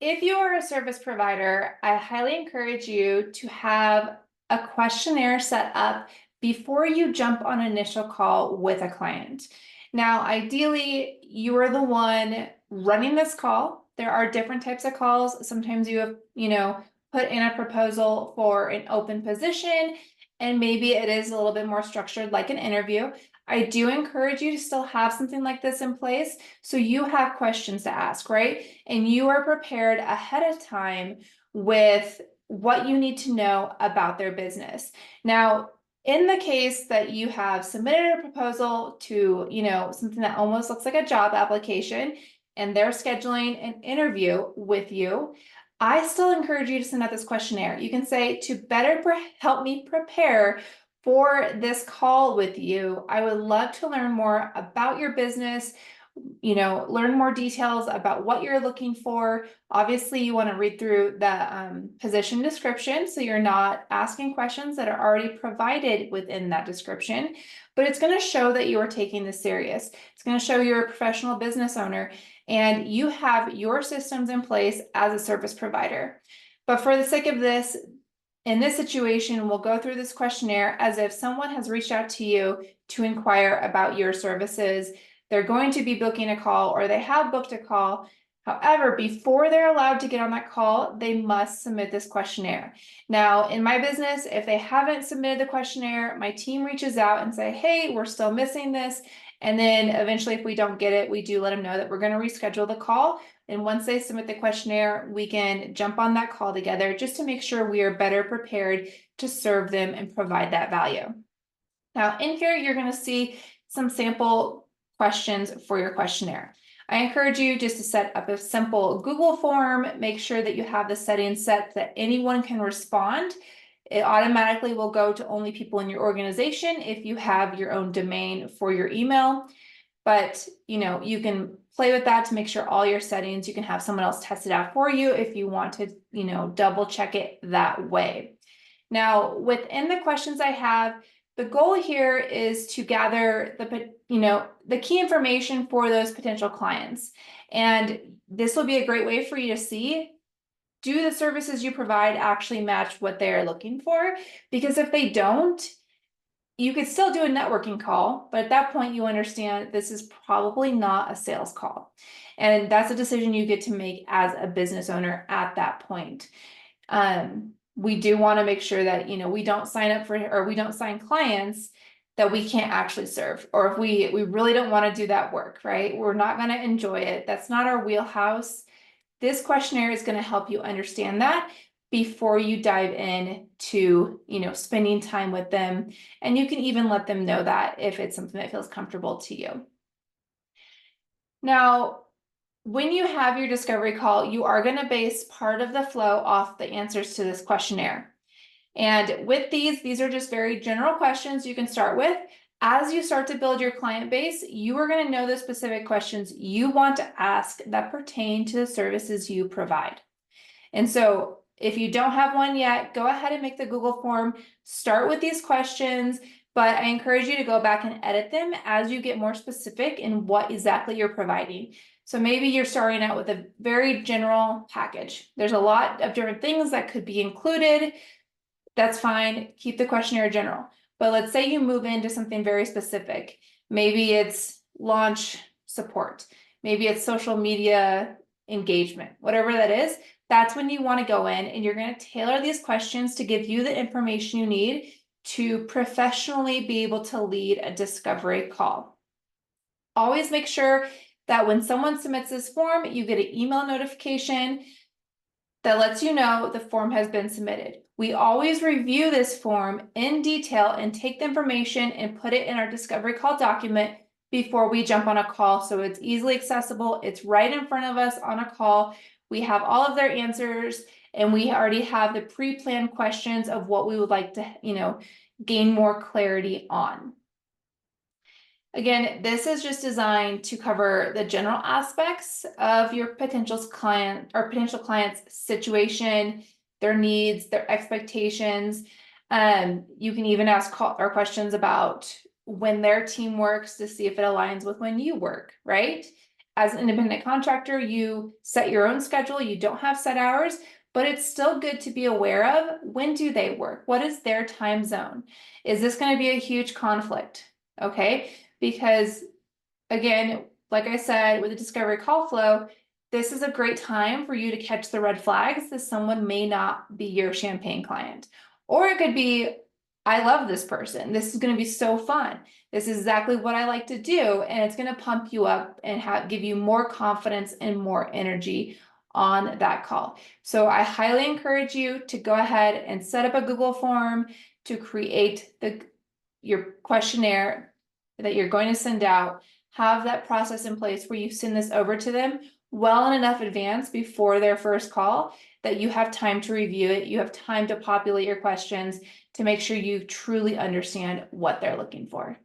if you are a service provider, I highly encourage you to have a questionnaire set up before you jump on an initial call with a client. Now, ideally, you are the one running this call. There are different types of calls. Sometimes you have, put in a proposal for an open position, and maybe it is a little bit more structured like an interview. I do encourage you to still have something like this in place so you have questions to ask, right? And you are prepared ahead of time with what you need to know about their business. Now, in the case that you have submitted a proposal to, something that almost looks like a job application and they're scheduling an interview with you, I still encourage you to send out this questionnaire. You can say, to better help me prepare for this call with you, I would love to learn more about your business, learn more details about what you're looking for. Obviously, you want to read through the position description so you're not asking questions that are already provided within that description, but it's going to show that you are taking this serious. It's going to show you're a professional business owner and you have your systems in place as a service provider. But for the sake of this, in this situation, we'll go through this questionnaire as if someone has reached out to you to inquire about your services. They're going to be booking a call or they have booked a call. However, before they're allowed to get on that call, they must submit this questionnaire. Now, in my business, if they haven't submitted the questionnaire, my team reaches out and say, hey, we're still missing this. And then eventually, if we don't get it, we do let them know that we're going to reschedule the call. And once they submit the questionnaire, we can jump on that call together just to make sure we are better prepared to serve them and provide that value. Now, in here, you're going to see some sample questions for your questionnaire. I encourage you just to set up a simple Google form. Make sure that you have the settings set that anyone can respond. It automatically will go to only people in your organization if you have your own domain for your email. But, you can play with that to make sure all your settings, you can have someone else test it out for you if you want to, double check it that way. Now, within the questions I have, the goal here is to gather the key information for those potential clients. And this will be a great way for you to see, do the services you provide actually match what they're looking for? Because if they don't, you could still do a networking call, but at that point you understand this is probably not a sales call. And that's a decision you get to make as a business owner at that point. We do want to make sure that, we don't sign up for, or we don't sign clients that we can't actually serve, or if we really don't want to do that work, right? We're not going to enjoy it. That's not our wheelhouse. This questionnaire is going to help you understand that before you dive in to, spending time with them. And you can even let them know that if it's something that feels comfortable to you. Now, when you have your discovery call, you are going to base part of the flow off the answers to this questionnaire. And with these are just very general questions you can start with. As you start to build your client base, you are going to know the specific questions you want to ask that pertain to the services you provide. And so if you don't have one yet, go ahead and make the Google form, start with these questions, but I encourage you to go back and edit them as you get more specific in what exactly you're providing. So maybe you're starting out with a very general package. There's a lot of different things that could be included. That's fine. Keep the questionnaire general. But let's say you move into something very specific. Maybe it's launch support. Maybe it's social media engagement, whatever that is. That's when you want to go in and you're going to tailor these questions to give you the information you need to professionally be able to lead a discovery call. Always make sure that when someone submits this form, you get an email notification that lets you know the form has been submitted. We always review this form in detail and take the information and put it in our discovery call document before we jump on a call. So it's easily accessible. It's right in front of us on a call. We have all of their answers and we already have the pre-planned questions of what we would like to, gain more clarity on. Again, this is just designed to cover the general aspects of your potential client's situation, their needs, their expectations. You can even ask questions about when their team works to see if it aligns with when you work, right? as an independent contractor, you set your own schedule, you don't have set hours, but it's still good to be aware of when do they work? What is their time zone? Is this going to be a huge conflict? Okay, because again, like I said, with the discovery call flow, this is a great time for you to catch the red flags that someone may not be your champagne client. Or it could be, I love this person. This is going to be so fun. This is exactly what I like to do. And it's going to pump you up and give you more confidence and more energy on that call. So I highly encourage you to go ahead and set up a Google form to create your questionnaire that you're going to send out. Have that process in place where you send this over to them well in enough advance before their first call that you have time to review it. You have time to populate your questions to make sure you truly understand what they're looking for.